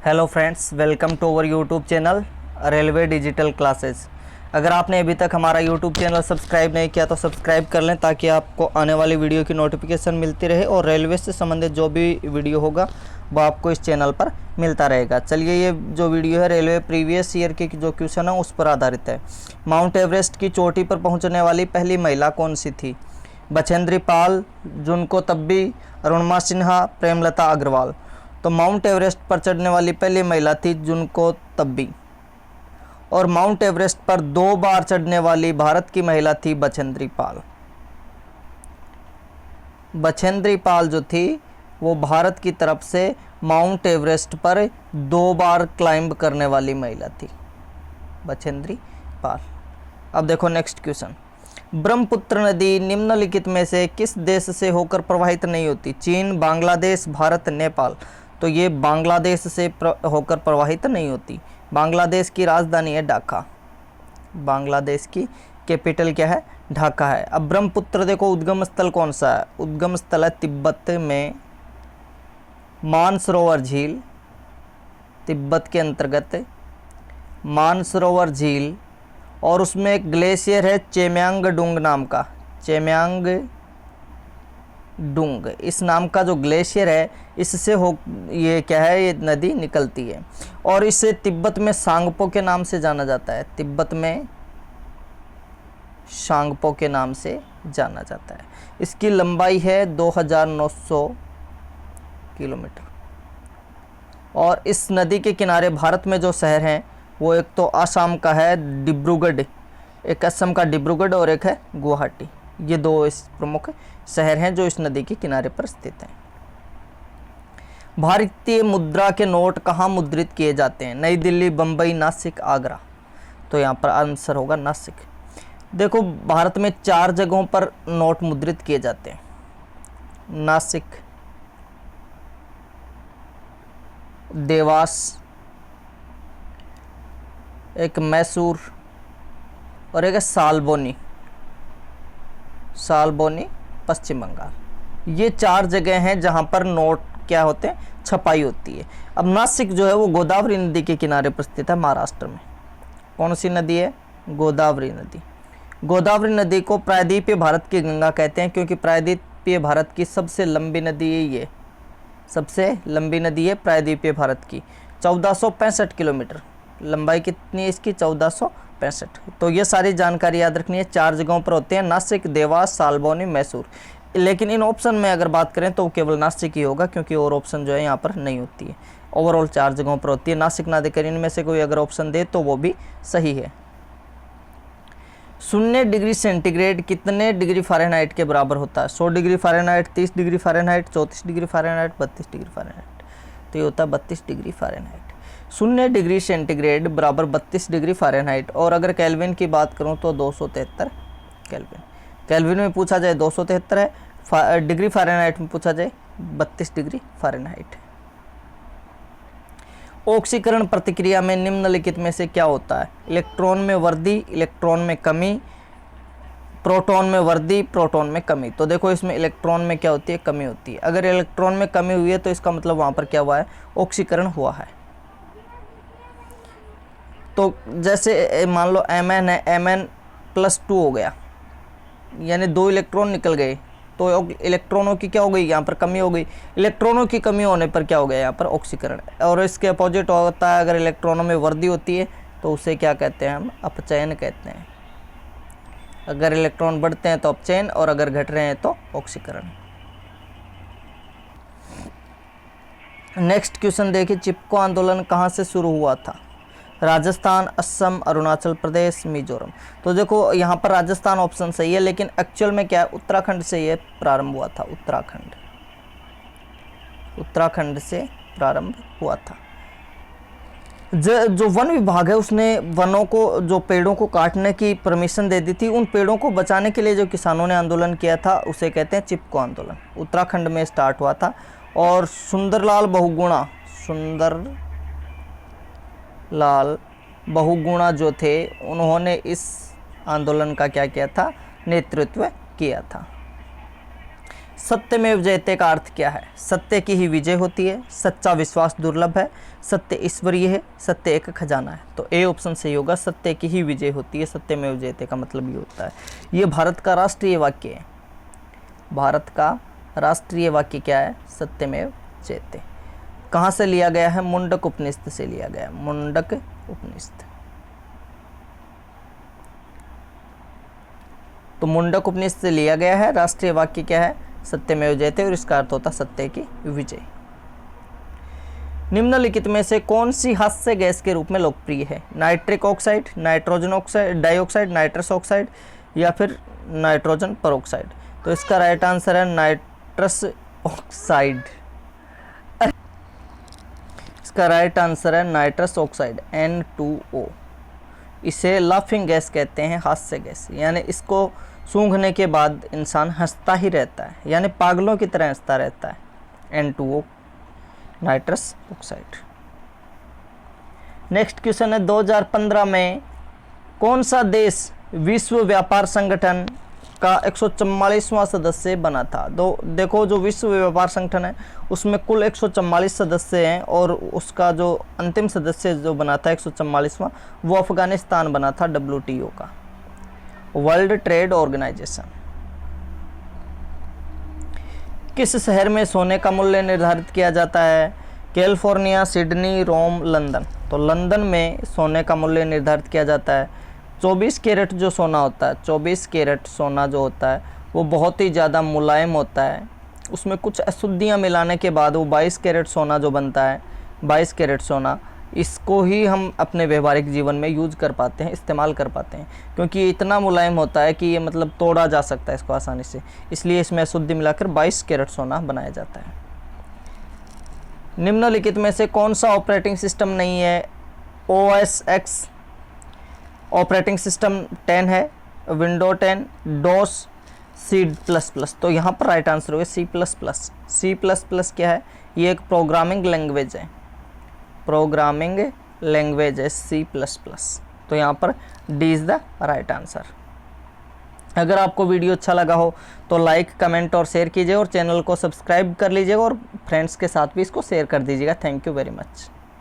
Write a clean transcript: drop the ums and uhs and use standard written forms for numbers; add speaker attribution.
Speaker 1: Hello friends, welcome to our YouTube channel railway digital classes. अगर आपने अभी तक हमारा यूट्यूब चैनल सब्सक्राइब नहीं किया तो सब्सक्राइब कर लें ताकि आपको आने वाली वीडियो की नोटिफिकेशन मिलती रहे और रेलवे से संबंधित जो भी वीडियो होगा वो आपको इस चैनल पर मिलता रहेगा। चलिए, ये जो वीडियो है रेलवे प्रीवियस ईयर के जो क्वेश्चन है उस पर आधारित है। माउंट एवरेस्ट की चोटी पर पहुँचने वाली पहली महिला कौन सी थी? बछेंद्री पाल, जुनको तब्बी, अरुणिमा सिन्हा, प्रेमलता अग्रवाल। तो माउंट एवरेस्ट पर चढ़ने वाली पहली महिला थी जुनको तब्बी। और माउंट एवरेस्ट पर 2 बार चढ़ने वाली भारत की महिला थी बछेंद्री पाल। बछेंद्री पाल जो थी वो भारत की तरफ से माउंट एवरेस्ट पर 2 बार क्लाइंब करने वाली महिला थी, बछेंद्री पाल। अब देखो नेक्स्ट क्वेश्चन। ब्रह्मपुत्र नदी निम्नलिखित में से किस देश से होकर प्रवाहित नहीं होती? चीन, बांग्लादेश, भारत, नेपाल। तो ये बांग्लादेश से होकर प्रवाहित नहीं होती। बांग्लादेश की राजधानी है ढाका। बांग्लादेश की कैपिटल क्या है? ढाका है। अब ब्रह्मपुत्र देखो उद्गम स्थल कौन सा है? उद्गम स्थल है तिब्बत में मानसरोवर झील, तिब्बत के अंतर्गत मानसरोवर झील। और उसमें एक ग्लेशियर है चेम्यांग डुंग नाम का, चेम्यांग डुंग इस नाम का जो ग्लेशियर है इससे ये क्या है, ये नदी निकलती है। और इसे तिब्बत में सांगपो के नाम से जाना जाता है। तिब्बत में सांगपो के नाम से जाना जाता है। इसकी लंबाई है 2900 किलोमीटर। और इस नदी के किनारे भारत में जो शहर हैं वो एक तो असम का है डिब्रूगढ़, एक असम का डिब्रूगढ़ और एक है गुवाहाटी। ये 2 इस प्रमुख शहर हैं जो इस नदी के किनारे पर स्थित हैं। भारतीय मुद्रा के नोट कहाँ मुद्रित किए जाते हैं? नई दिल्ली, बम्बई, नासिक, आगरा। तो यहाँ पर आंसर होगा नासिक। देखो भारत में 4 जगहों पर नोट मुद्रित किए जाते हैं। नासिक, देवास, एक मैसूर और एक सालबोनी, सालबोनी पश्चिम बंगाल। ये 4 जगह हैं जहां पर नोट क्या होते हैं, छपाई होती है। अब नासिक जो है वो गोदावरी नदी के किनारे पर स्थित है महाराष्ट्र में। कौन सी नदी है? गोदावरी नदी। गोदावरी नदी को प्रायद्वीपीय भारत की गंगा कहते हैं क्योंकि प्रायद्वीपीय भारत की सबसे लंबी नदी है ये, सबसे लंबी नदी है प्रायद्वीपीय भारत की। 1465 किलोमीटर लंबाई कितनी है इसकी? 1465। तो ये सारी जानकारी याद रखनी है। 4 जगहों पर होते हैं, नासिक, देवास, सालबोनी, मैसूर। लेकिन इन ऑप्शन में अगर बात करें तो केवल नासिक ही होगा क्योंकि और ऑप्शन जो है यहाँ पर नहीं होती है। ओवरऑल 4 जगहों पर होती है। नासिक ना देकर इनमें से कोई अगर ऑप्शन दे तो वो भी सही है। 0 डिग्री सेंटीग्रेड कितने डिग्री फ़ारेनहाइट के बराबर होता है? 100 degree Fahrenheit, 30 degree Fahrenheit, 34 degree Fahrenheit, 32 degree Fahrenheit. तो ये होता है 32 डिग्री फ़ारेनहाइट। 0 डिग्री सेंटीग्रेड बराबर 32 डिग्री फ़ारेनहाइट। और अगर केल्विन की बात करूं तो 273 केल्विन। केल्विन में पूछा जाए 273 है, डिग्री फ़ारेनहाइट में पूछा जाए 32 डिग्री फ़ारेनहाइट। ऑक्सीकरण प्रतिक्रिया में निम्नलिखित में से क्या होता है? इलेक्ट्रॉन में वृद्धि, इलेक्ट्रॉन में कमी, प्रोटॉन में वृद्धि, प्रोटॉन में कमी। तो देखो इसमें इलेक्ट्रॉन में क्या होती है? कमी होती है। अगर इलेक्ट्रॉन में कमी हुई है तो इसका मतलब वहाँ पर क्या हुआ है? ऑक्सीकरण हुआ है। तो जैसे मान लो Mn है, Mn+2 हो गया, यानी 2 इलेक्ट्रॉन निकल गए, तो इलेक्ट्रॉनों की क्या हो गई? यहाँ पर कमी हो गई। इलेक्ट्रॉनों की कमी होने पर क्या हो गया? यहाँ पर ऑक्सीकरण। और इसके अपोजिट होता है, अगर इलेक्ट्रॉनों में वृद्धि होती है तो उसे क्या कहते हैं? हम अपचयन कहते हैं। अगर इलेक्ट्रॉन बढ़ते हैं तो अपचयन और अगर घट रहे हैं तो ऑक्सीकरण। नेक्स्ट क्वेश्चन देखिए, चिपको आंदोलन कहाँ से शुरू हुआ था? राजस्थान, असम, अरुणाचल प्रदेश, मिजोरम। तो देखो यहाँ पर राजस्थान ऑप्शन सही है, लेकिन एक्चुअल में क्या है? उत्तराखंड से ये प्रारंभ हुआ था। उत्तराखंड से प्रारंभ हुआ था। जो वन विभाग है उसने वनों को, जो पेड़ों को काटने की परमिशन दे दी थी, उन पेड़ों को बचाने के लिए जो किसानों ने आंदोलन किया था उसे कहते हैं चिपको आंदोलन। उत्तराखंड में स्टार्ट हुआ था। और सुंदरलाल बहुगुणा जो थे उन्होंने इस आंदोलन का क्या किया था? नेतृत्व किया था। सत्यमेव जयते का अर्थ क्या है? सत्य की ही विजय होती है, सच्चा विश्वास दुर्लभ है, सत्य ईश्वरीय है, सत्य एक खजाना है। तो ए ऑप्शन सही होगा, सत्य की ही विजय होती है। सत्यमेव जयते का मतलब ये होता है। ये भारत का राष्ट्रीय वाक्य है। भारत का राष्ट्रीय वाक्य क्या है? सत्यमेव जयते। कहाँ से लिया गया है? मुंडक उपनिषद से लिया गया है। मुंडक उपनिषद। तो मुंडक उपनिषद से लिया गया है। राष्ट्रीय वाक्य क्या है? सत्यमेव जयते, और इसका अर्थ होता सत्य की विजय। निम्नलिखित में से कौन सी हास्य गैस के रूप में लोकप्रिय है? Nitric oxide, nitrogen oxide, dioxide, nitrous oxide या फिर नाइट्रोजन परऑक्साइड। तो इसका राइट आंसर है नाइट्रस ऑक्साइड। इसका राइट आंसर है नाइट्रस ऑक्साइड N2O। इसे लाफिंग गैस कहते हैं, हास्य गैस। यानी इसको सूंघने के बाद इंसान हंसता ही रहता है, यानी पागलों की तरह हंसता रहता है। N2O, nitrous oxide. Next question है 2015 में कौन सा देश विश्व व्यापार संगठन का 144वां सदस्य बना था? देखो, जो विश्व व्यापार संगठन है उसमें कुल 144 सदस्य हैं, और उसका जो अंतिम सदस्य जो बना था 144वां, वो अफगानिस्तान बना था WTO का, वर्ल्ड ट्रेड ऑर्गेनाइजेशन। किस शहर में सोने का मूल्य निर्धारित किया जाता है? कैलिफोर्निया, सिडनी, रोम, लंदन। तो लंदन में सोने का मूल्य निर्धारित किया जाता है। 24 कैरेट जो सोना होता है, 24 कैरेट सोना जो होता है वो बहुत ही ज़्यादा मुलायम होता है। उसमें कुछ अशुद्धियाँ मिलाने के बाद वो 22 कैरेट सोना जो बनता है, 22 कैरेट सोना, इसको ही हम अपने व्यवहारिक जीवन में यूज कर पाते हैं, इस्तेमाल कर पाते हैं, क्योंकि ये इतना मुलायम होता है कि ये मतलब तोड़ा जा सकता है इसको आसानी से, इसलिए इसमें अशुद्धि मिलाकर 22 कैरेट सोना बनाया जाता है। निम्नलिखित में से कौन सा ऑपरेटिंग सिस्टम नहीं है? OS X ऑपरेटिंग सिस्टम 10 है, विंडो 10, डॉस, C++। तो यहाँ पर राइट आंसर होगा C++। C++ क्या है? ये एक प्रोग्रामिंग लैंग्वेज है, प्रोग्रामिंग लैंग्वेज है C++। तो यहाँ पर D is the right answer. अगर आपको वीडियो अच्छा लगा हो तो लाइक, कमेंट और शेयर कीजिए, और चैनल को सब्सक्राइब कर लीजिएगा, और फ्रेंड्स के साथ भी इसको शेयर कर दीजिएगा। Thank you very much.